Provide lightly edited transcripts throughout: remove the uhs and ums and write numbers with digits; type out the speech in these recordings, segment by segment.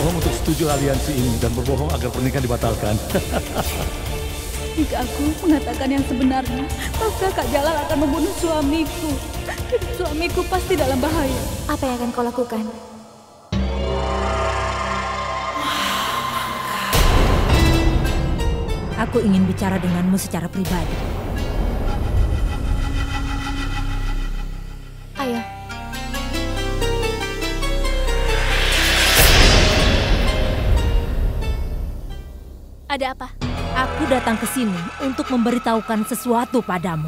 berbohong untuk setuju aliansi ini dan berbohong agar pernikahan dibatalkan. Jika aku mengatakan yang sebenarnya, maka Kak Jalal akan membunuh suamiku. Dan suamiku pasti dalam bahaya. Apa yang akan kau lakukan? Aku ingin bicara denganmu secara pribadi. Ayo. Ada apa? Aku datang ke sini untuk memberitahukan sesuatu padamu.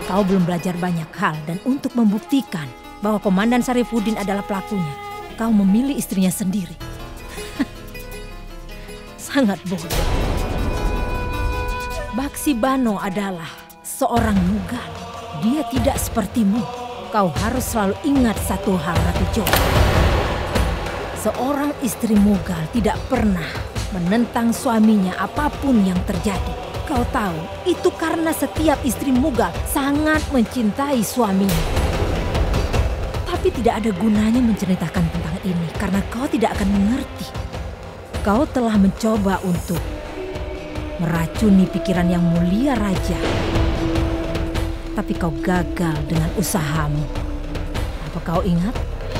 Kau belum belajar banyak hal dan untuk membuktikan bahwa Komandan Sarifuddin adalah pelakunya, kau memilih istrinya sendiri. Sangat bodoh. Baksi Bano adalah seorang mugal. Dia tidak sepertimu. Kau harus selalu ingat satu hal, Ratu Jo. Seorang istri mugal tidak pernah menentang suaminya apapun yang terjadi. Kau tahu, itu karena setiap istri mugal sangat mencintai suaminya. Tapi tidak ada gunanya menceritakan tentang ini karena kau tidak akan mengerti. Kau telah mencoba untuk meracuni pikiran yang mulia raja. Tapi kau gagal dengan usahamu. Apa kau ingat?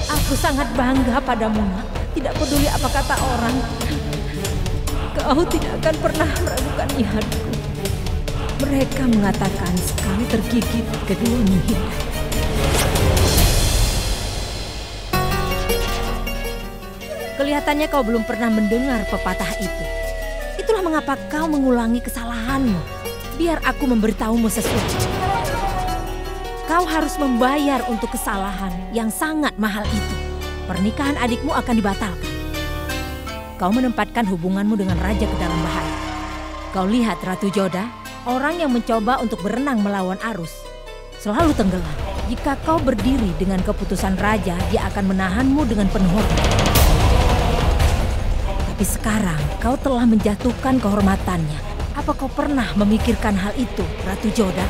Aku sangat bangga padamu, nak. Tidak peduli apa kata orang. Kau tidak akan pernah meragukan niatku. Mereka mengatakan sekali tergigit, kedua menghindar. Kelihatannya kau belum pernah mendengar pepatah itu. Itulah mengapa kau mengulangi kesalahanmu. Biar aku memberitahumu sesuatu. Kau harus membayar untuk kesalahan yang sangat mahal itu. Pernikahan adikmu akan dibatalkan. Kau menempatkan hubunganmu dengan raja ke dalam bahaya. Kau lihat Ratu Joda, orang yang mencoba untuk berenang melawan arus selalu tenggelam. Jika kau berdiri dengan keputusan raja, dia akan menahanmu dengan penuh hormat. Tapi sekarang kau telah menjatuhkan kehormatannya. Apa kau pernah memikirkan hal itu, Ratu Joda?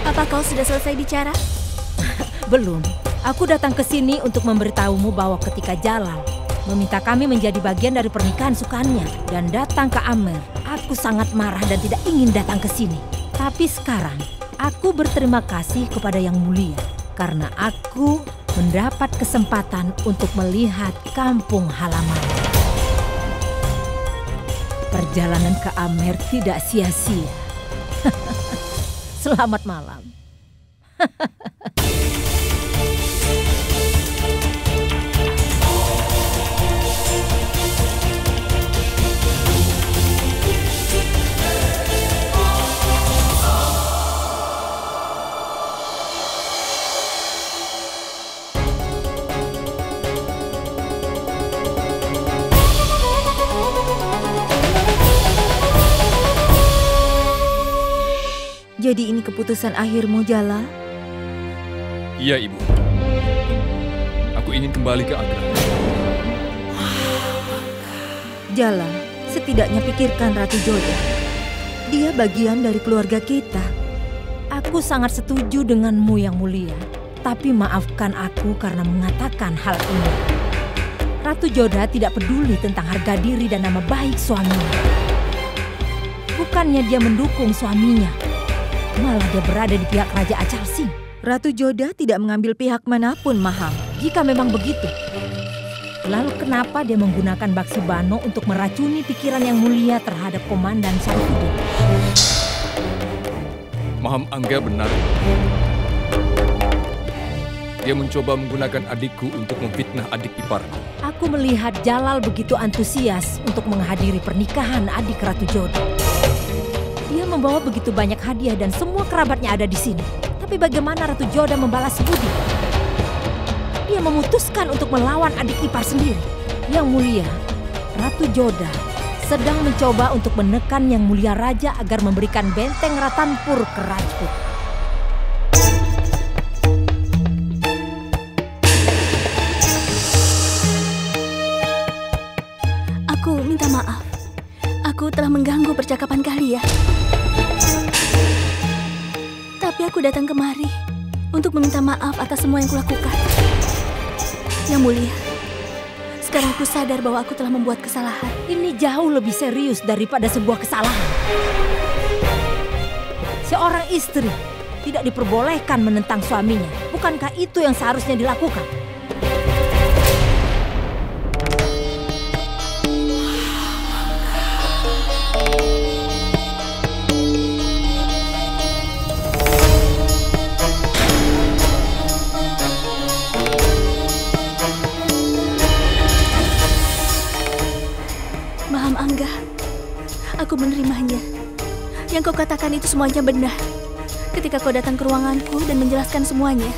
Apa kau sudah selesai bicara? Belum. Aku datang ke sini untuk memberitahumu bahwa ketika Jalal meminta kami menjadi bagian dari pernikahan Sukannya dan datang ke Amer, aku sangat marah dan tidak ingin datang ke sini. Tapi sekarang, aku berterima kasih kepada Yang Mulia karena aku mendapat kesempatan untuk melihat kampung halaman. Perjalanan ke Amer tidak sia-sia. Selamat malam. Jadi ini keputusan akhirmu, Jalal? Iya, Ibu. Aku ingin kembali ke Agra. Jalal, setidaknya pikirkan Ratu Joda. Dia bagian dari keluarga kita. Aku sangat setuju denganmu, Yang Mulia. Tapi maafkan aku karena mengatakan hal ini. Ratu Joda tidak peduli tentang harga diri dan nama baik suaminya. Bukannya dia mendukung suaminya, malah dia berada di pihak Raja Acal Singh. Ratu Joda tidak mengambil pihak manapun, Maham. Jika memang begitu, lalu kenapa dia menggunakan Baksi Bano untuk meracuni pikiran Yang Mulia terhadap Komandan Sarifuddin? Maham Angga benar. Dia mencoba menggunakan adikku untuk memfitnah adik iparku. Aku melihat Jalal begitu antusias untuk menghadiri pernikahan adik Ratu Joda. Dia membawa begitu banyak hadiah dan semua kerabatnya ada di sini. Tapi bagaimana Ratu Joda membalas budi? Dia memutuskan untuk melawan adik ipar sendiri. Yang Mulia, Ratu Joda sedang mencoba untuk menekan Yang Mulia Raja agar memberikan benteng Ratanpur ke Rajput. Aku minta maaf. Aku telah mengganggu percakapan kalian. Tapi aku datang kemari untuk meminta maaf atas semua yang kulakukan. Yang Mulia, Sekarang aku sadar bahwa aku telah membuat kesalahan. Ini jauh lebih serius daripada sebuah kesalahan. Seorang istri tidak diperbolehkan menentang suaminya. Bukankah itu yang seharusnya dilakukan? Maham Angga, aku menerimanya. Yang kau katakan itu semuanya benar. Ketika kau datang ke ruanganku dan menjelaskan semuanya,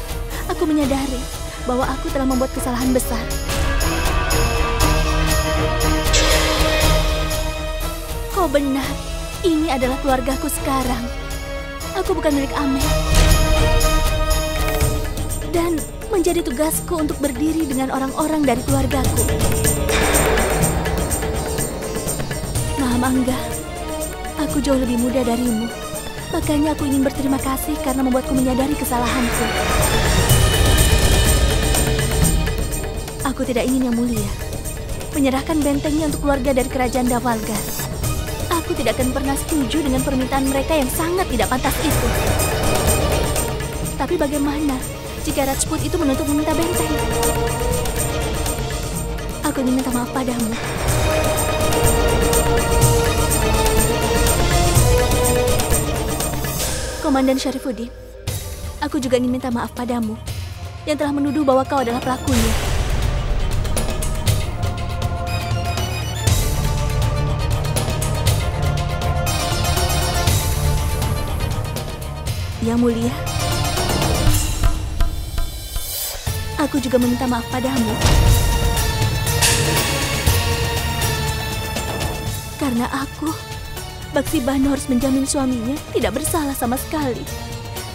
aku menyadari bahwa aku telah membuat kesalahan besar. Kau benar, ini adalah keluargaku sekarang. Aku bukan milik Amel. Dan menjadi tugasku untuk berdiri dengan orang-orang dari keluargaku. Maham Angga, aku jauh lebih muda darimu. Makanya aku ingin berterima kasih karena membuatku menyadari kesalahanku. Aku tidak ingin yang mulia menyerahkan bentengnya untuk keluarga dari kerajaan Dawalgar. Aku tidak akan pernah setuju dengan permintaan mereka yang sangat tidak pantas itu. Tapi bagaimana jika Rajput itu menuntut meminta benteng? Aku ingin minta maaf padamu. Komandan Syarifuddin, aku juga ingin minta maaf padamu yang telah menuduh bahwa kau adalah pelakunya. Yang mulia, aku juga meminta maaf padamu. Karena aku, Baksi Bano harus menjamin suaminya tidak bersalah sama sekali.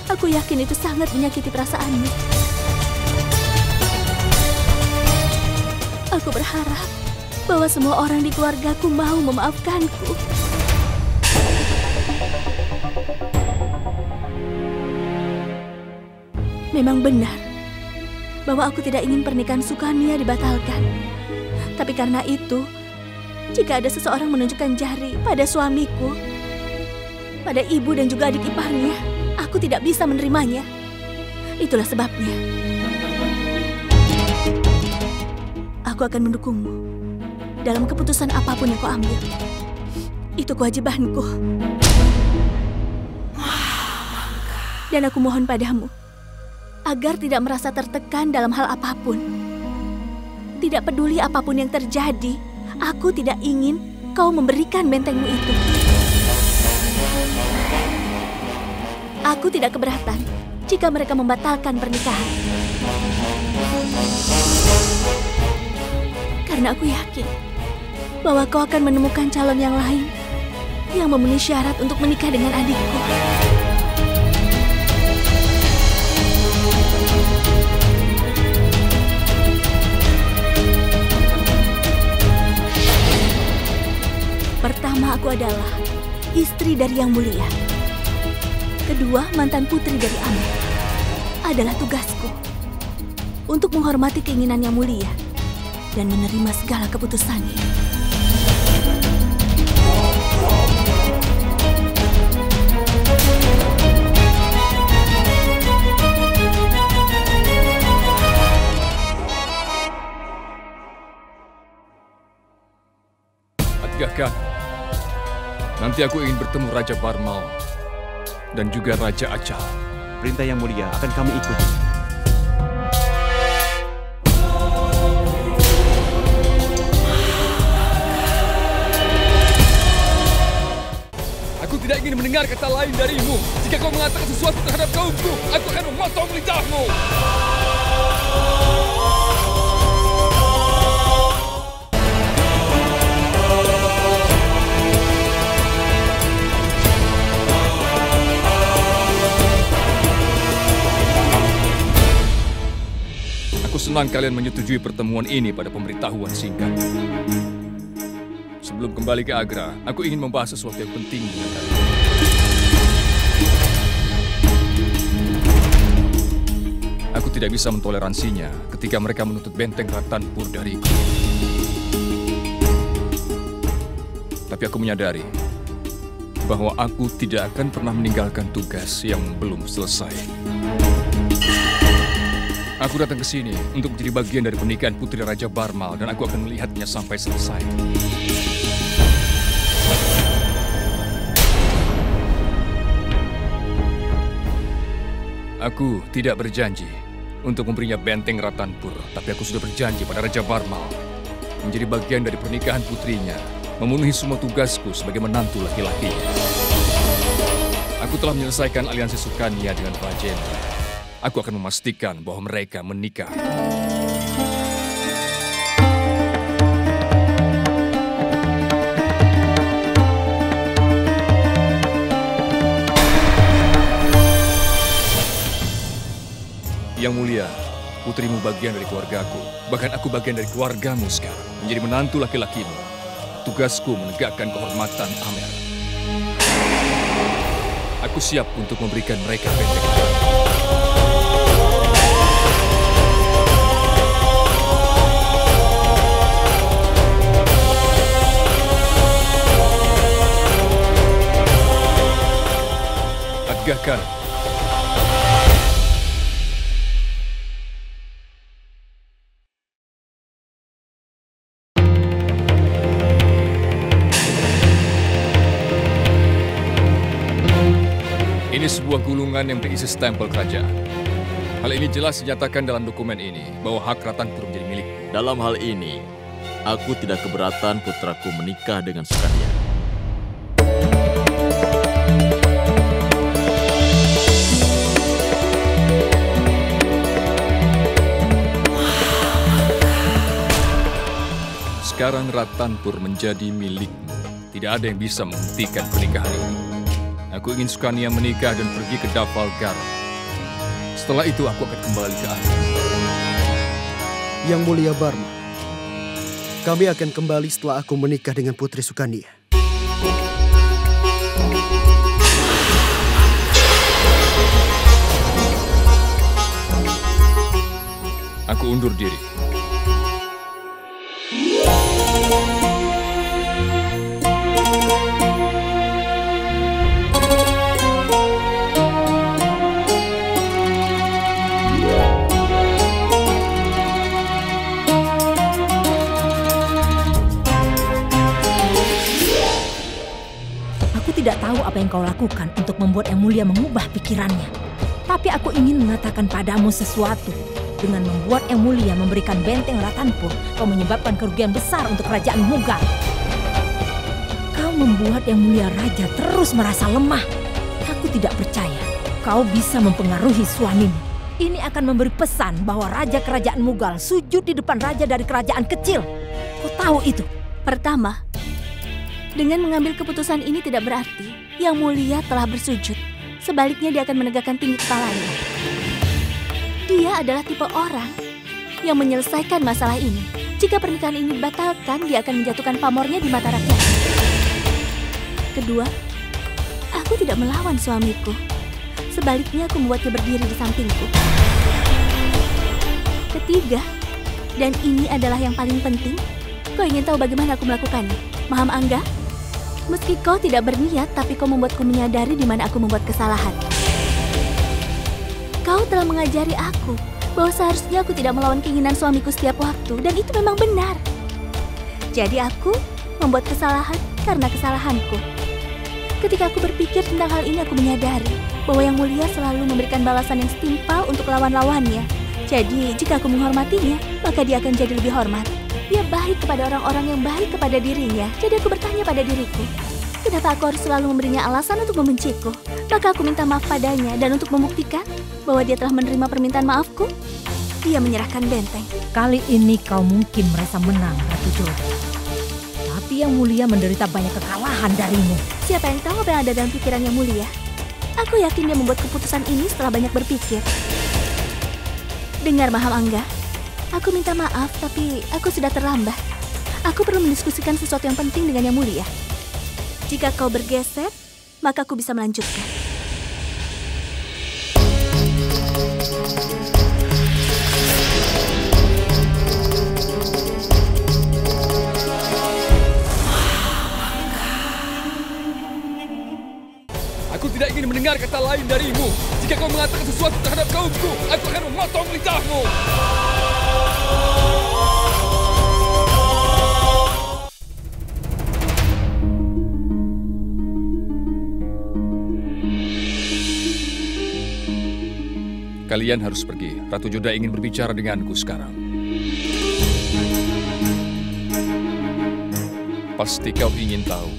Aku yakin itu sangat menyakiti perasaannya. Aku berharap bahwa semua orang di keluargaku mau memaafkanku. Memang benar bahwa aku tidak ingin pernikahan Sukania dibatalkan. Tapi karena itu, jika ada seseorang menunjukkan jari pada suamiku, pada ibu dan juga adik iparnya, aku tidak bisa menerimanya. Itulah sebabnya aku akan mendukungmu dalam keputusan apapun yang kau ambil. Itu kewajibanku. Dan aku mohon padamu agar tidak merasa tertekan dalam hal apapun. Tidak peduli apapun yang terjadi, aku tidak ingin kau memberikan bentengmu itu. Aku tidak keberatan jika mereka membatalkan pernikahan. Karena aku yakin bahwa kau akan menemukan calon yang lain yang memenuhi syarat untuk menikah dengan adikku. Pertama, aku adalah istri dari Yang Mulia. Kedua, mantan putri dari Amel. Adalah tugasku untuk menghormati keinginan Yang Mulia dan menerima segala keputusannya. Atgah, nanti aku ingin bertemu Raja Barmal dan juga Raja Achal. Perintah Yang Mulia akan kami ikuti. Aku tidak ingin mendengar kata lain darimu. Jika kau mengatakan sesuatu terhadap kaumku, aku akan memotong lidahmu. Aku senang kalian menyetujui pertemuan ini pada pemberitahuan singkat. Sebelum kembali ke Agra, aku ingin membahas sesuatu yang penting dengan kalian. Aku tidak bisa mentoleransinya ketika mereka menuntut benteng Ratanpur dariku. tapi aku menyadari bahwa aku tidak akan pernah meninggalkan tugas yang belum selesai. Aku datang ke sini untuk menjadi bagian dari pernikahan Putri Raja Barmal dan aku akan melihatnya sampai selesai. Aku tidak berjanji untuk memberinya benteng Ratanpur, tapi aku sudah berjanji pada Raja Barmal menjadi bagian dari pernikahan putrinya, memenuhi semua tugasku sebagai menantu laki-lakinya. Aku telah menyelesaikan aliansi Sukania dengan Rajendra. Aku akan memastikan bahwa mereka menikah. Yang mulia, putrimu bagian dari keluargaku. Bahkan aku bagian dari keluargamu sekarang. Menjadi menantu laki-lakimu. Tugasku menegakkan kehormatan Amer. Aku siap untuk memberikan mereka benteng. Agahkan. Ini sebuah gulungan yang berisi stempel kerajaan. Hal ini jelas dinyatakan dalam dokumen ini bahwa hak Ratanpur menjadi milikku. Dalam hal ini, aku tidak keberatan putraku menikah dengan Sukania. Sekarang Ratanpur menjadi milikmu. Tidak ada yang bisa menghentikan pernikahan ini. Aku ingin Sukania menikah dan pergi ke Dafalgar. Setelah itu aku akan kembali ke Amer. Yang mulia Barma, kami akan kembali setelah aku menikah dengan Putri Sukania. Aku undur diri. Tidak tahu apa yang kau lakukan untuk membuat Yang Mulia mengubah pikirannya. Tapi aku ingin mengatakan padamu sesuatu. Dengan membuat Yang Mulia memberikan benteng Ratanpur, kau menyebabkan kerugian besar untuk kerajaan Mughal. Kau membuat Yang Mulia Raja terus merasa lemah. Aku tidak percaya kau bisa mempengaruhi suamimu. Ini akan memberi pesan bahwa Raja Kerajaan Mughal sujud di depan raja dari kerajaan kecil. Kau tahu itu? Pertama, dengan mengambil keputusan ini tidak berarti Yang Mulia telah bersujud. Sebaliknya dia akan menegakkan tinggi kepalanya. Dia adalah tipe orang yang menyelesaikan masalah ini. Jika pernikahan ini dibatalkan, dia akan menjatuhkan pamornya di mata rakyat. Kedua, aku tidak melawan suamiku. Sebaliknya aku membuatnya berdiri di sampingku. Ketiga, dan ini adalah yang paling penting, kau ingin tahu bagaimana aku melakukannya? Maham Angga? Meski kau tidak berniat, tapi kau membuatku menyadari di mana aku membuat kesalahan. Kau telah mengajari aku bahwa seharusnya aku tidak melawan keinginan suamiku setiap waktu, dan itu memang benar. Jadi aku membuat kesalahan karena kesalahanku. Ketika aku berpikir tentang hal ini, aku menyadari bahwa Yang Mulia selalu memberikan balasan yang setimpal untuk lawan-lawannya. Jadi jika aku menghormatinya, maka dia akan jadi lebih hormat. Dia baik kepada orang-orang yang baik kepada dirinya. Jadi aku bertanya pada diriku, kenapa aku harus selalu memberinya alasan untuk membenciku? Maka aku minta maaf padanya, dan untuk membuktikan bahwa dia telah menerima permintaan maafku, dia menyerahkan benteng. Kali ini kau mungkin merasa menang, Ratu Joda. Tapi Yang Mulia menderita banyak kekalahan darimu. Siapa yang tahu apa yang ada dalam pikiran Yang Mulia? Aku yakin dia membuat keputusan ini setelah banyak berpikir. Dengar Maham Angga, aku minta maaf, tapi aku sudah terlambat. Aku perlu mendiskusikan sesuatu yang penting dengan Yang Mulia. Jika kau bergeser, maka aku bisa melanjutkan. mendengar kata lain darimu. Jika kau mengatakan sesuatu terhadap kaumku, aku akan memotong lidahmu. Kalian harus pergi. Ratu Joda ingin berbicara denganku sekarang. Pasti kau ingin tahu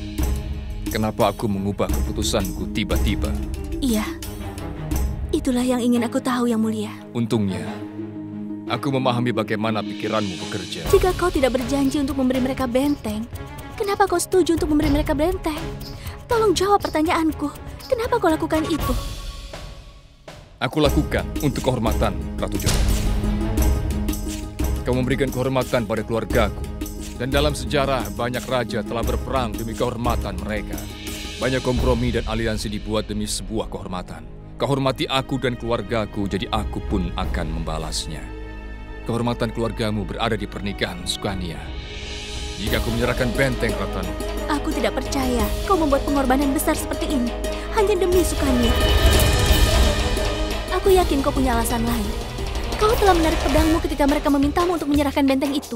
kenapa aku mengubah keputusanku tiba-tiba. Iya, itulah yang ingin aku tahu, Yang Mulia. Untungnya, aku memahami bagaimana pikiranmu bekerja. Jika kau tidak berjanji untuk memberi mereka benteng, kenapa kau setuju untuk memberi mereka benteng? Tolong jawab pertanyaanku. Kenapa kau lakukan itu? Aku lakukan untuk kehormatan, Ratu Joda. Kau memberikan kehormatan pada keluargaku. Dan dalam sejarah, banyak raja telah berperang demi kehormatan mereka. Banyak kompromi dan aliansi dibuat demi sebuah kehormatan. Kau hormati aku dan keluargaku, jadi aku pun akan membalasnya. Kehormatan keluargamu berada di pernikahan Sukania. Jika aku menyerahkan benteng Ratan, aku tidak percaya kau membuat pengorbanan besar seperti ini hanya demi Sukania. Aku yakin kau punya alasan lain. Kau telah menarik pedangmu ketika mereka memintamu untuk menyerahkan benteng itu.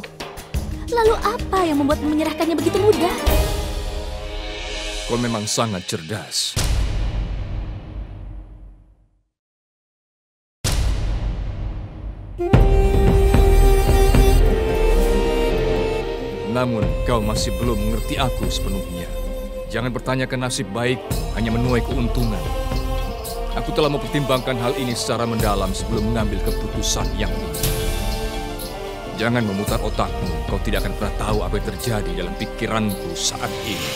Lalu apa yang membuatmu menyerahkannya begitu mudah? Kau memang sangat cerdas. Namun, kau masih belum mengerti aku sepenuhnya. Jangan bertanyakan nasib baik, hanya menuai keuntungan. Aku telah mempertimbangkan hal ini secara mendalam sebelum mengambil keputusan yang ini. Jangan memutar otakmu, kau tidak akan pernah tahu apa yang terjadi dalam pikiranku saat ini.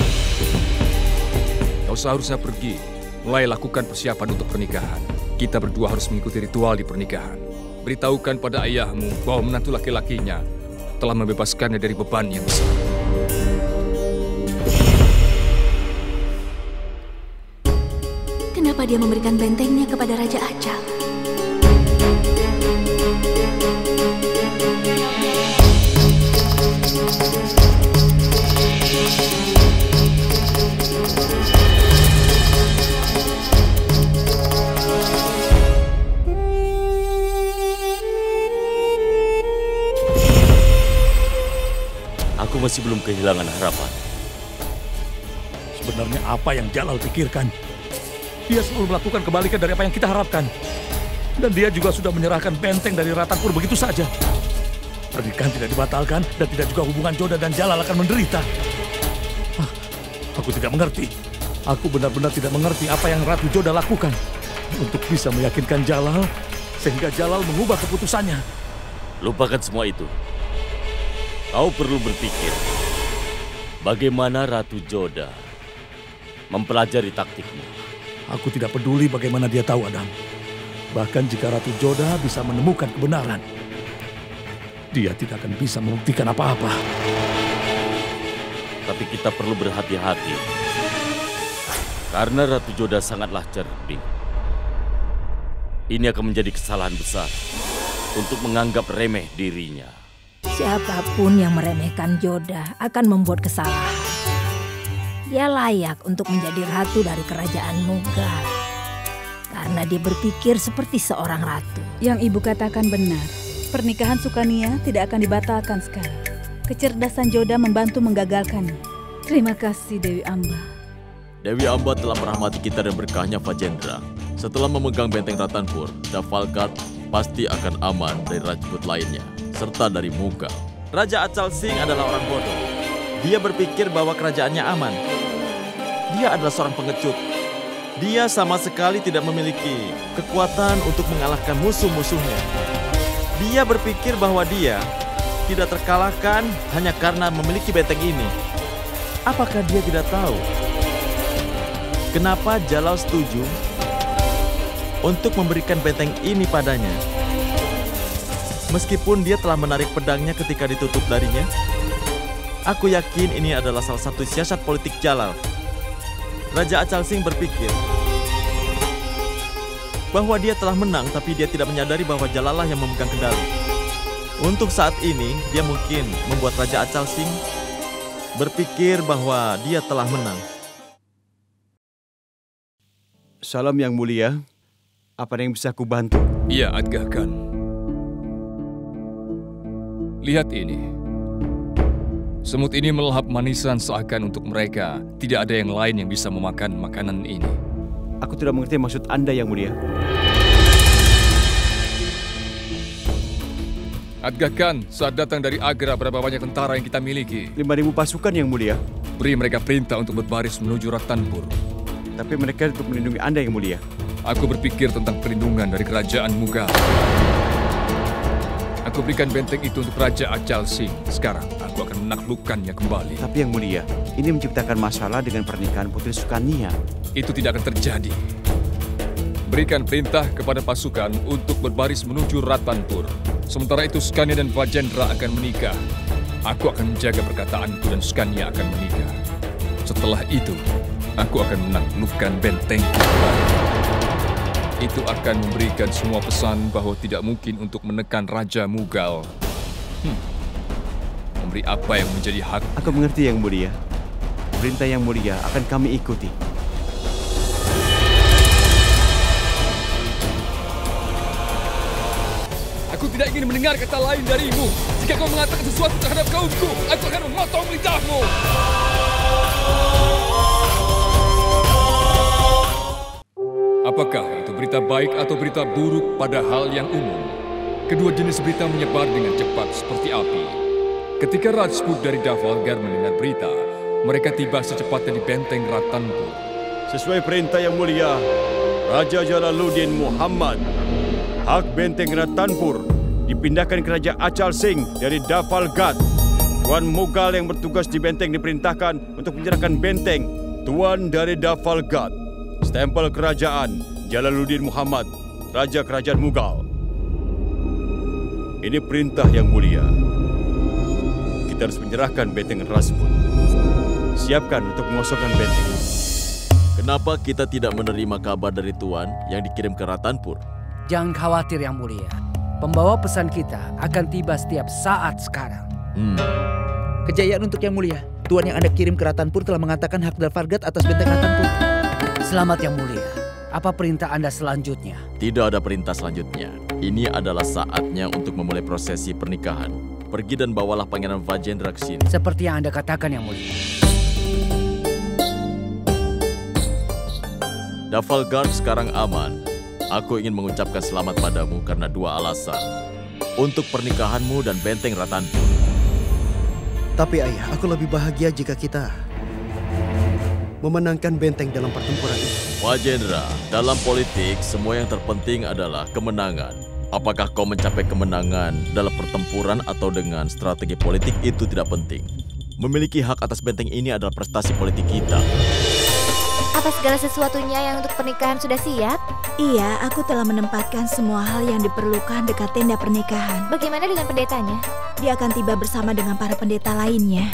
Kau seharusnya pergi, mulai lakukan persiapan untuk pernikahan. Kita berdua harus mengikuti ritual di pernikahan. Beritahukan pada ayahmu bahwa menantu laki-lakinya telah membebaskannya dari beban yang besar. Kenapa dia memberikan bentengnya kepada Raja Acal? Aku masih belum kehilangan harapan. Sebenarnya apa yang Jalal pikirkan? Dia selalu melakukan kebalikan dari apa yang kita harapkan. Dan dia juga sudah menyerahkan benteng dari Ratanpur begitu saja. Pernikahan tidak dibatalkan dan tidak juga hubungan Joda dan Jalal akan menderita. Aku tidak mengerti. Aku benar-benar tidak mengerti apa yang Ratu Joda lakukan untuk bisa meyakinkan Jalal sehingga Jalal mengubah keputusannya. Lupakan semua itu. Kau perlu berpikir bagaimana Ratu Joda mempelajari taktikmu. Aku tidak peduli bagaimana dia tahu, Adam. Bahkan jika Ratu Joda bisa menemukan kebenaran, dia tidak akan bisa membuktikan apa-apa. Tapi kita perlu berhati-hati. Karena Ratu Joda sangatlah cerdik. Ini akan menjadi kesalahan besar untuk menganggap remeh dirinya. Siapapun yang meremehkan Joda akan membuat kesalahan. Dia layak untuk menjadi ratu dari kerajaan Mughal. Karena dia berpikir seperti seorang ratu. Yang ibu katakan benar. Pernikahan Sukania tidak akan dibatalkan sekarang. Kecerdasan Joda membantu menggagalkannya. Terima kasih Dewi Amba. Dewi Amba telah merahmati kita dan berkahnya Fajendra. Setelah memegang benteng Ratanpur, Jafalkat pasti akan aman dari Rajput lainnya, serta dari Mughal. Raja Acal Singh adalah orang bodoh. Dia berpikir bahwa kerajaannya aman. Dia adalah seorang pengecut. Dia sama sekali tidak memiliki kekuatan untuk mengalahkan musuh-musuhnya. Dia berpikir bahwa dia tidak terkalahkan hanya karena memiliki benteng ini. Apakah dia tidak tahu kenapa Jalal setuju untuk memberikan benteng ini padanya? Meskipun dia telah menarik pedangnya ketika ditutup darinya, aku yakin ini adalah salah satu siasat politik Jalal. Raja Acal Singh berpikir bahwa dia telah menang, tapi dia tidak menyadari bahwa Jalal lah yang memegang kendali. Untuk saat ini, dia mungkin membuat Raja Acal Singh berpikir bahwa dia telah menang. Salam Yang Mulia. Apa yang bisa aku bantu? Iya, Aga Khan. Lihat ini. Semut ini melahap manisan seakan untuk mereka tidak ada yang lain yang bisa memakan makanan ini. Aku tidak mengerti maksud Anda, Yang Mulia. Aga Khan, saat datang dari Agra, berapa banyak tentara yang kita miliki? 5.000 pasukan, Yang Mulia. Beri mereka perintah untuk berbaris menuju Ratanpur. Tapi mereka untuk melindungi Anda, Yang Mulia. Aku berpikir tentang perlindungan dari kerajaan Mughal. Aku berikan benteng itu untuk Raja Ajal Singh. Sekarang aku akan menaklukkannya kembali. Tapi Yang Mulia, ini menciptakan masalah dengan pernikahan Putri Sukania. Itu tidak akan terjadi. Berikan perintah kepada pasukan untuk berbaris menuju Ratanpur. Sementara itu Sukania dan Fajendra akan menikah. Aku akan menjaga perkataanku dan Sukania akan menikah. Setelah itu, aku akan menaklukkan benteng. Itu akan memberikan semua pesan bahwa tidak mungkin untuk menekan Raja Mughal. Memberi apa yang menjadi hak. Aku mengerti, Yang Mulia. Perintah Yang Mulia akan kami ikuti. Aku tidak ingin mendengar kata lain darimu. Jika kau mengatakan sesuatu terhadap kaumku, aku akan memotong lidahmu. Apakah itu berita baik atau berita buruk pada hal yang umum? Kedua jenis berita menyebar dengan cepat seperti api. Ketika Rajput dari Dafalgar mendengar berita, mereka tiba secepatnya di benteng Ratanpur. Sesuai perintah Yang Mulia, Raja Jalaluddin Muhammad, hak benteng Ratanpur dipindahkan ke Raja Ajal Singh dari Dafalgar. Tuan Mughal yang bertugas di benteng diperintahkan untuk menyerahkan benteng Tuan dari Dafalgar. Stempel kerajaan Jalaluddin Muhammad, Raja Kerajaan Mughal. Ini perintah Yang Mulia. Kita harus menyerahkan benteng Rajput. Siapkan untuk mengosongkan benteng. Kenapa kita tidak menerima kabar dari Tuan yang dikirim ke Ratanpur? Jangan khawatir Yang Mulia. Pembawa pesan kita akan tiba setiap saat sekarang. Kejayaan untuk Yang Mulia. Tuan yang Anda kirim ke Ratanpur telah mengatakan hak Dafalgar atas benteng Ratanpur. Selamat Yang Mulia. Apa perintah Anda selanjutnya? Tidak ada perintah selanjutnya. Ini adalah saatnya untuk memulai prosesi pernikahan. Pergi dan bawalah Pangeran Fajendra ke sini. Seperti yang Anda katakan Yang Mulia. Dafalgar sekarang aman. Aku ingin mengucapkan selamat padamu karena dua alasan. Untuk pernikahanmu dan benteng Ratanpur. Tapi ayah, aku lebih bahagia jika kita memenangkan benteng dalam pertempuran ini. Fajendra, dalam politik semua yang terpenting adalah kemenangan. Apakah kau mencapai kemenangan dalam pertempuran atau dengan strategi politik itu tidak penting. Memiliki hak atas benteng ini adalah prestasi politik kita. Apa segala sesuatunya yang untuk pernikahan sudah siap? Iya, aku telah menempatkan semua hal yang diperlukan dekat tenda pernikahan. Bagaimana dengan pendetanya? Dia akan tiba bersama dengan para pendeta lainnya.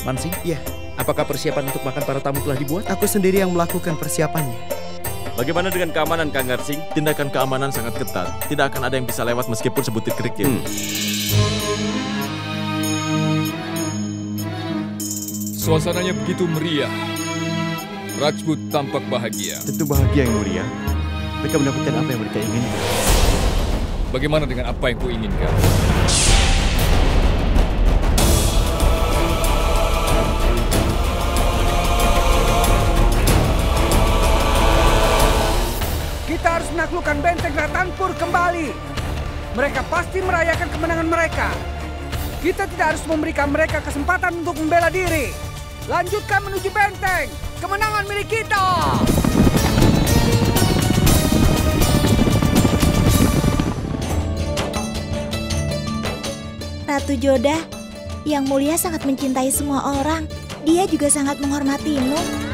Mansing? Iya. Apakah persiapan untuk makan para tamu telah dibuat? Aku sendiri yang melakukan persiapannya. Bagaimana dengan keamanan, Kang Garsing? Tindakan keamanan sangat ketat. Tidak akan ada yang bisa lewat meskipun sebutir kerikil. Suasananya begitu meriah. Rajput tampak bahagia. Tentu bahagia Yang Mulia. Mereka mendapatkan apa yang mereka inginkan. Bagaimana dengan apa yang ku inginkan? Kita harus menaklukkan benteng Ratanpur kembali. Mereka pasti merayakan kemenangan mereka. Kita tidak harus memberikan mereka kesempatan untuk membela diri. Lanjutkan menuju benteng. Kemenangan milik kita. Ratu Joda, Yang Mulia sangat mencintai semua orang. Dia juga sangat menghormatimu.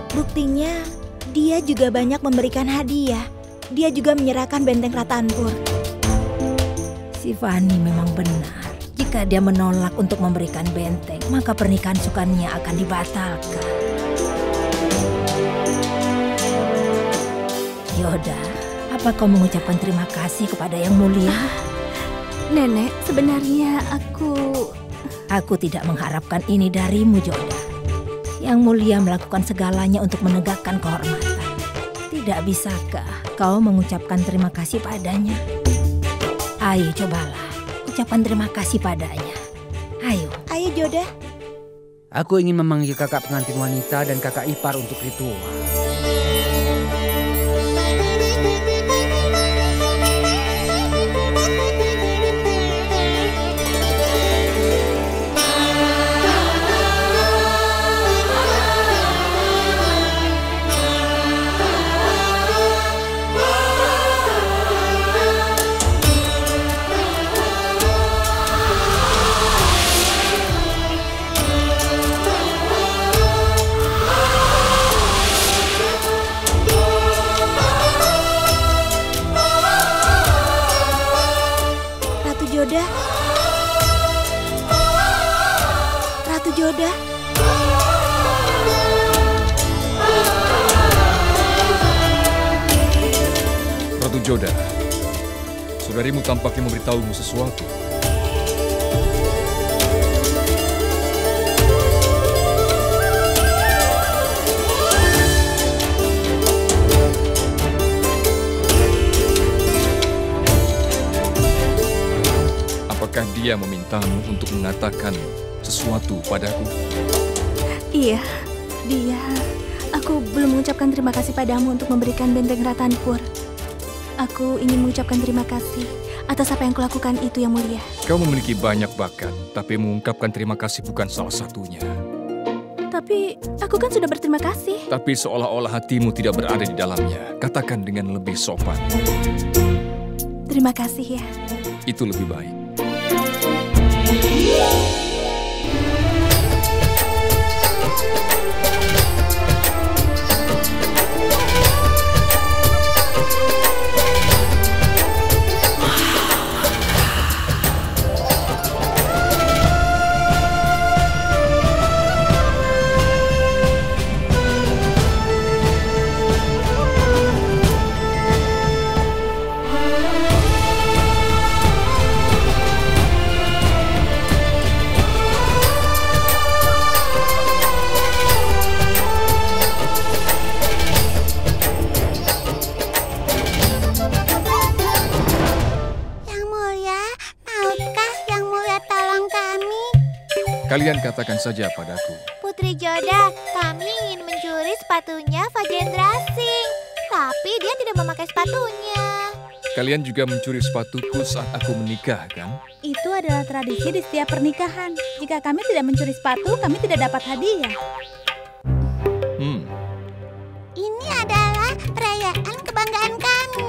Buktinya, dia juga banyak memberikan hadiah. Dia juga menyerahkan benteng Ratanpur. Si Fani memang benar. Jika dia menolak untuk memberikan benteng, maka pernikahan Sukania akan dibatalkan. Yoda, apa kau mengucapkan terima kasih kepada Yang Mulia? Nenek, sebenarnya aku tidak mengharapkan ini darimu, Yoda. Yang Mulia melakukan segalanya untuk menegakkan kehormatan. Tidak bisakah kau mengucapkan terima kasih padanya? Ayo cobalah, ucapkan terima kasih padanya. Ayo. Ayo Joda. Aku ingin memanggil kakak pengantin wanita dan kakak ipar untuk ritual. Ratu Joda. Ratu Joda, saudarimu tampaknya memberitahumu sesuatu. Apakah dia memintamu untuk mengatakan sesuatu padaku? Iya, dia. Aku belum mengucapkan terima kasih padamu untuk memberikan benteng Ratanpur. Aku ingin mengucapkan terima kasih atas apa yang kulakukan itu, Yang Mulia. Kau memiliki banyak bakat, tapi mengungkapkan terima kasih bukan salah satunya. Tapi aku kan sudah berterima kasih. Tapi seolah-olah hatimu tidak berada di dalamnya. Katakan dengan lebih sopan. Terima kasih ya. Itu lebih baik. Kalian katakan saja padaku. Putri Joda, kami ingin mencuri sepatunya Fajendra Singh. Tapi dia tidak memakai sepatunya. Kalian juga mencuri sepatuku saat aku menikah, kan? Itu adalah tradisi di setiap pernikahan. Jika kami tidak mencuri sepatu, kami tidak dapat hadiah. Ini adalah perayaan kebanggaan kami.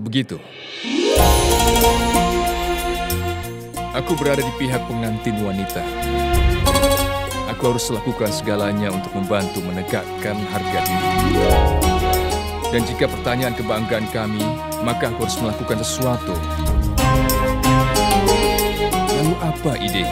Begitu. Aku berada di pihak pengantin wanita. Aku harus lakukan segalanya untuk membantu menegakkan harga diri. Dan jika pertanyaan kebanggaan kami, maka aku harus melakukan sesuatu. Lalu apa ide?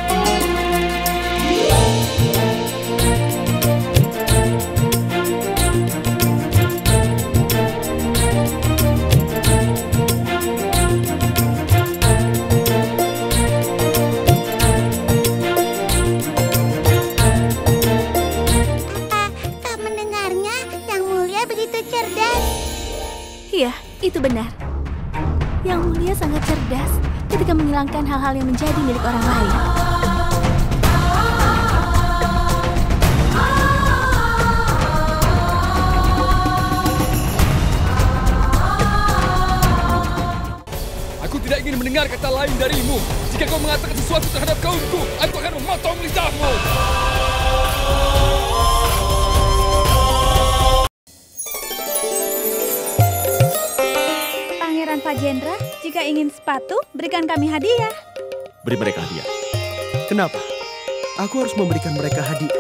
Iya, itu benar. Yang Mulia sangat cerdas ketika menghilangkan hal-hal yang menjadi milik orang lain. Aku tidak ingin mendengar kata lain darimu. Jika kau mengatakan sesuatu terhadap kaumku, aku akan memotong lidahmu. Fajendra, jika ingin sepatu, berikan kami hadiah. Beri mereka hadiah. Kenapa? Aku harus memberikan mereka hadiah.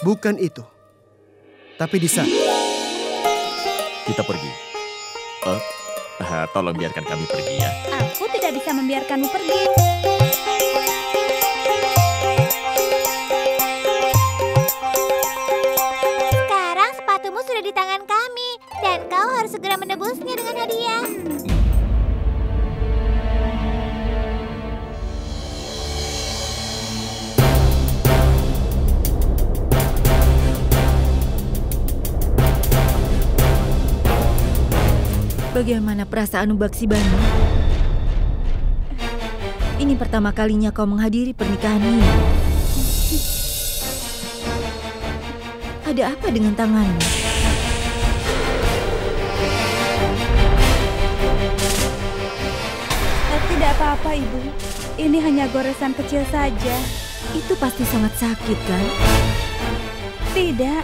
Bukan itu. Tapi di sana. Kita pergi. Tolong biarkan kami pergi ya. Aku tidak bisa membiarkanmu pergi. Sekarang sepatumu sudah di tangan kami. Dan kau harus segera menebusnya dengan hadiah. Bagaimana perasaanmu, Baksibani? Ini pertama kalinya kau menghadiri pernikahan ini. Ada apa dengan tanganmu? Tidak apa-apa, Ibu. Ini hanya goresan kecil saja. Itu pasti sangat sakit, kan? Tidak.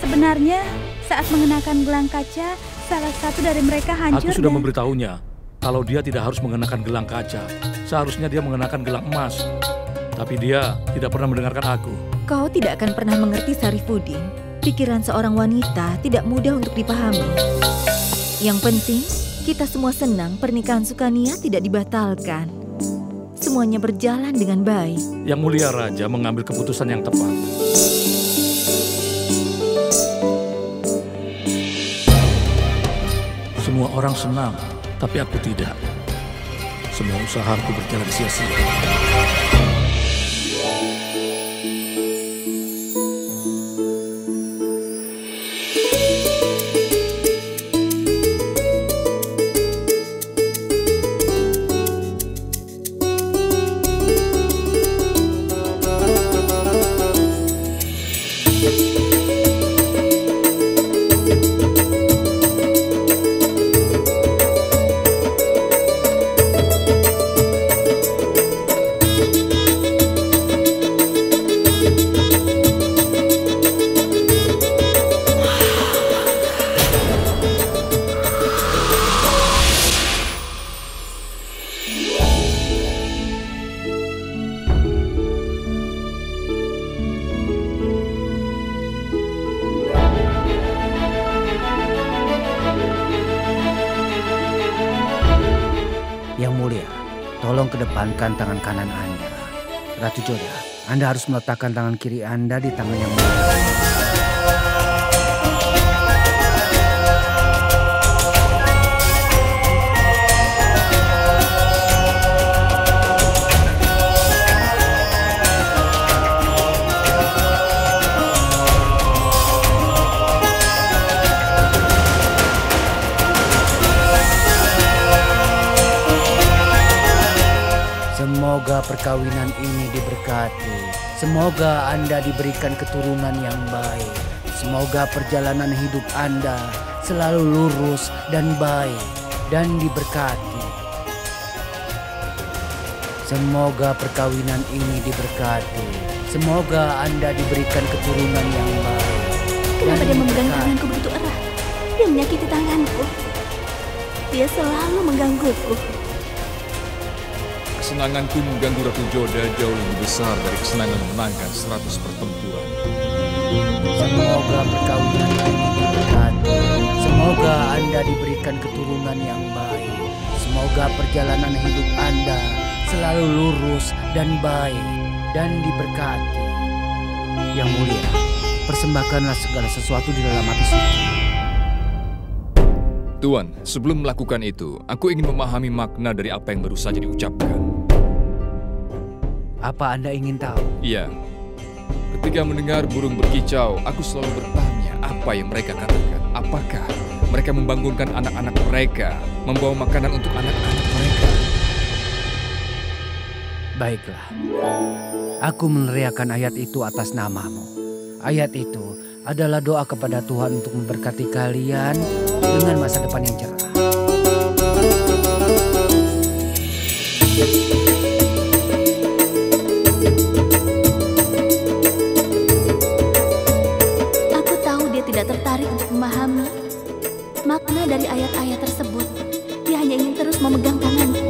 Sebenarnya saat mengenakan gelang kaca, salah satu dari mereka hancur. Aku sudah memberitahunya kalau dia tidak harus mengenakan gelang kaca. Seharusnya dia mengenakan gelang emas. Tapi dia tidak pernah mendengarkan aku. Kau tidak akan pernah mengerti, Sarifuddin. Pikiran seorang wanita tidak mudah untuk dipahami. Yang penting, kita semua senang pernikahan Sukania tidak dibatalkan. Semuanya berjalan dengan baik. Yang Mulia Raja mengambil keputusan yang tepat. Semua orang senang, tapi aku tidak. Semua usahaku berjalan sia-sia. Yang Mulia, tolong kedepankan tangan kanan Anda. Ratu Joda, Anda harus meletakkan tangan kiri Anda di tangan Yang Mulia. Semoga perkawinan ini diberkati. Semoga Anda diberikan keturunan yang baik. Semoga perjalanan hidup Anda selalu lurus dan baik dan diberkati. Semoga perkawinan ini diberkati. Semoga Anda diberikan keturunan yang baik. Kenapa dia memegang tanganku begitu erat? Dia menyakiti tanganku. Dia selalu menggangguku. Kesenanganku mengganggu Ratu Joda jauh lebih besar dari kesenangan memenangkan 100 pertempuran. Semoga perkawinan ini diberkati. Semoga Anda diberikan keturunan yang baik. Semoga perjalanan hidup Anda selalu lurus dan baik dan diberkati. Yang Mulia, persembahkanlah segala sesuatu di dalam api suci. Tuan, sebelum melakukan itu, aku ingin memahami makna dari apa yang baru saja diucapkan. Apa Anda ingin tahu? Iya. Ketika mendengar burung berkicau, aku selalu bertanya apa yang mereka katakan. Apakah mereka membangunkan anak-anak mereka, membawa makanan untuk anak-anak mereka? Baiklah. Aku meneriakkan ayat itu atas namamu. Ayat itu adalah doa kepada Tuhan untuk memberkati kalian dengan masa depan yang cerah. Aku tahu dia tidak tertarik untuk memahami makna dari ayat-ayat tersebut. Dia hanya ingin terus memegang tanganku.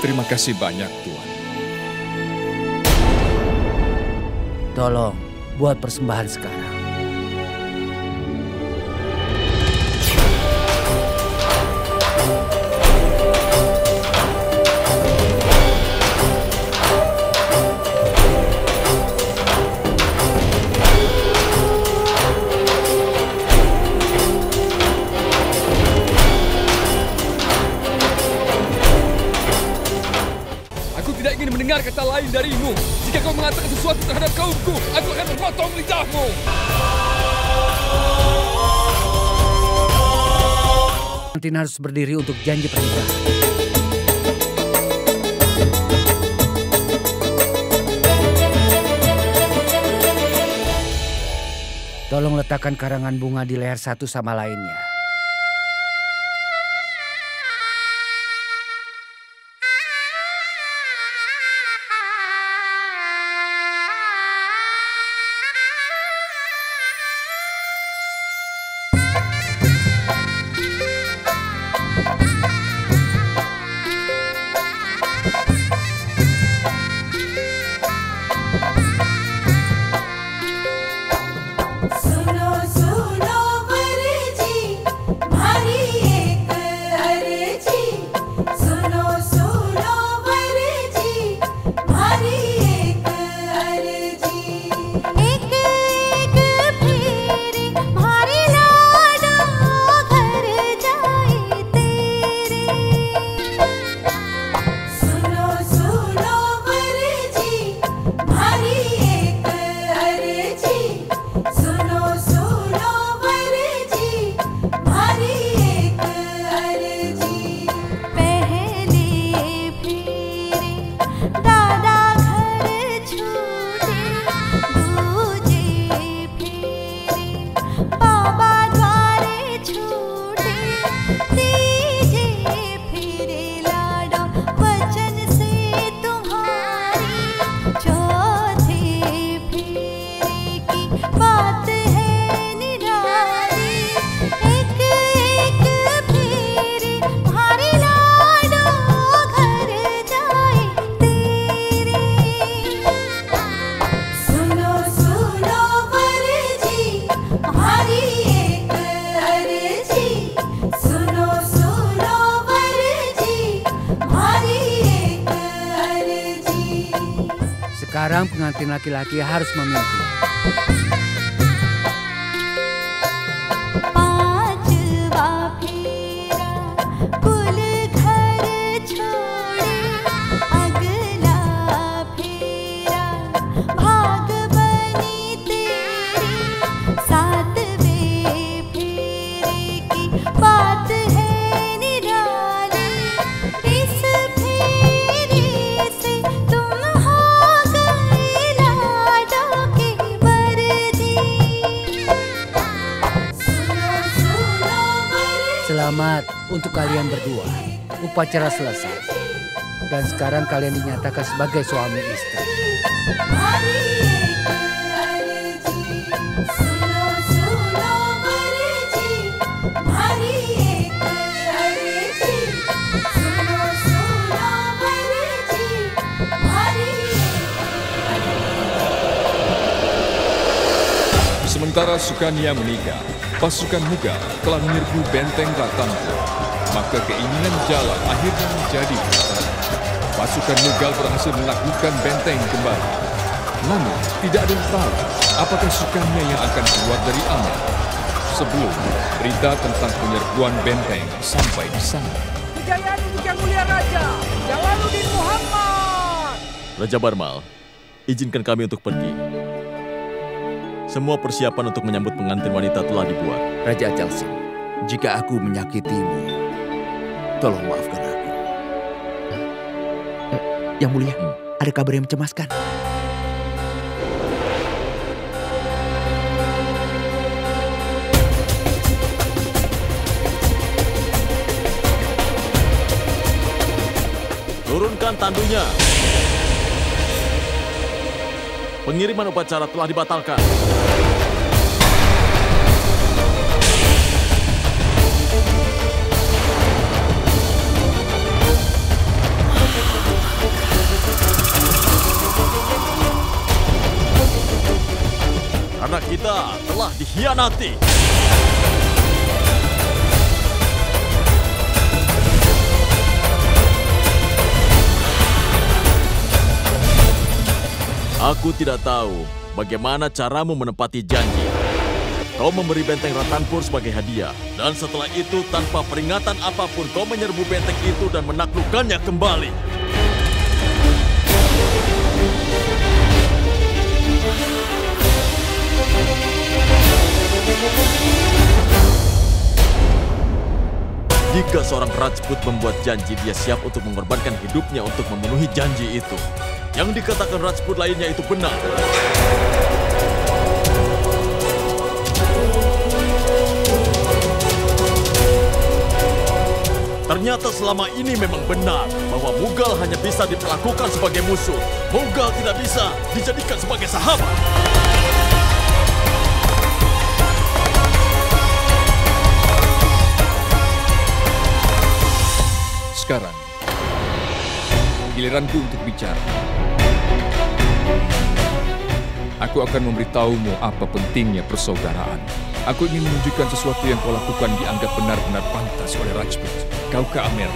Terima kasih banyak, Tuan. Tolong, buat persembahan sekarang. menghindarimu. Jika kau mengatakan sesuatu terhadap kaumku, aku akan memotong lidahmu. Antin harus berdiri untuk janji pernikahan. Tolong letakkan karangan bunga di leher satu sama lainnya. Sekarang pengantin laki-laki harus memimpin. Selamat untuk kalian berdua. Upacara selesai. Dan sekarang kalian dinyatakan sebagai suami istri. Sementara Sukania menikah, pasukan Mughal telah menyerbu benteng Ratanpur. Maka keinginan Jala akhirnya menjadi kenyataan. Pasukan Mughal berhasil menaklukkan benteng kembali. Namun, tidak ada yang tahu apakah Sukania yang akan keluar dari aman. Sebelum berita tentang penyerbuan benteng sampai di sana. Kejayaan untuk Yang Mulia Raja Jalaluddin Muhammad. Raja Barmal, izinkan kami untuk pergi. Semua persiapan untuk menyambut pengantin wanita telah dibuat. Raja Ajal Singh, jika aku menyakitimu, tolong maafkan aku. Yang Mulia, ada kabar yang mencemaskan. Turunkan tandunya. Pengiriman upacara telah dibatalkan. Karena kita telah dikhianati. Aku tidak tahu bagaimana caramu menepati janji. Kau memberi benteng Ratanpur sebagai hadiah. Dan setelah itu tanpa peringatan apapun kau menyerbu benteng itu dan menaklukkannya kembali. Jika seorang Rajput membuat janji, dia siap untuk mengorbankan hidupnya untuk memenuhi janji itu. Yang dikatakan Rajput lainnya itu benar. Ternyata selama ini memang benar bahwa Mughal hanya bisa diperlakukan sebagai musuh. Mughal tidak bisa dijadikan sebagai sahabat. Sekarang, giliranku untuk bicara. Aku akan memberitahumu apa pentingnya persaudaraan. Aku ingin menunjukkan sesuatu yang kau lakukan dianggap benar-benar pantas oleh Rajput. Kau ke Amer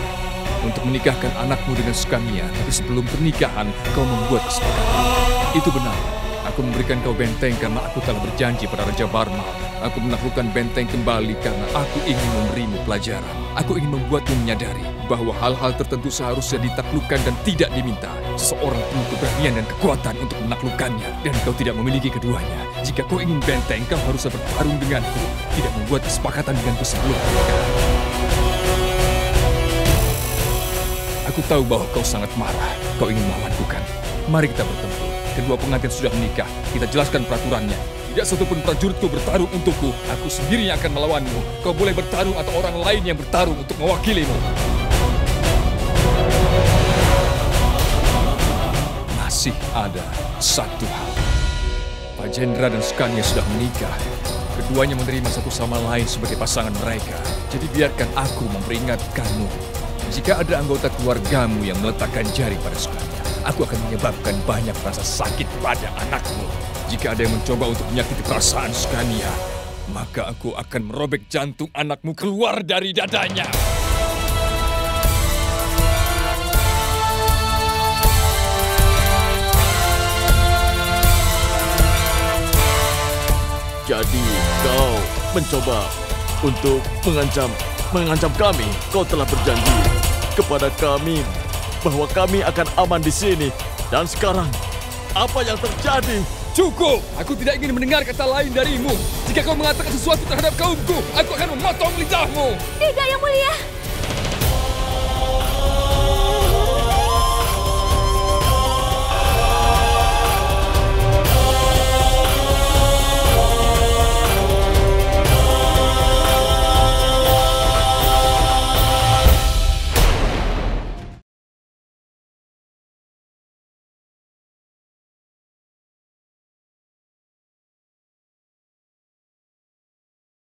untuk menikahkan anakmu dengan Sukania, tapi sebelum pernikahan kau membuat kesepakatan. Itu benar. Aku memberikan kau benteng karena aku telah berjanji pada Raja Barmal. Aku menaklukkan benteng kembali karena aku ingin memberimu pelajaran. Aku ingin membuatmu menyadari bahwa hal-hal tertentu seharusnya ditaklukkan dan tidak diminta. Seseorang perlu keberanian dan kekuatan untuk menaklukkannya, dan kau tidak memiliki keduanya. Jika kau ingin benteng, kau harus bertarung denganku, tidak membuat kesepakatan denganku sebelum pernikahan. Aku tahu bahwa kau sangat marah. Kau ingin melawanku kan? Mari kita bertempur. Kedua pengantin sudah menikah. Kita jelaskan peraturannya. Tidak satupun prajuritku bertarung untukku. Aku sendiri yang akan melawanmu. Kau boleh bertarung atau orang lain yang bertarung untuk mewakilimu. Masih ada satu hal. Fajendra dan Sukanya sudah menikah. Keduanya menerima satu sama lain sebagai pasangan mereka. Jadi biarkan aku memperingatkanmu. Jika ada anggota keluargamu yang meletakkan jari pada Sukanya, aku akan menyebabkan banyak rasa sakit pada anakmu. Jika ada yang mencoba untuk menyakiti perasaan Sukanya, maka aku akan merobek jantung anakmu keluar dari dadanya. Jadi kau mencoba untuk mengancam kami. Kau telah berjanji kepada kami bahwa kami akan aman di sini. Dan sekarang, apa yang terjadi? Cukup! Aku tidak ingin mendengar kata lain darimu. Jika kau mengatakan sesuatu terhadap kaumku, aku akan memotong lidahmu. Tidak, Yang Mulia.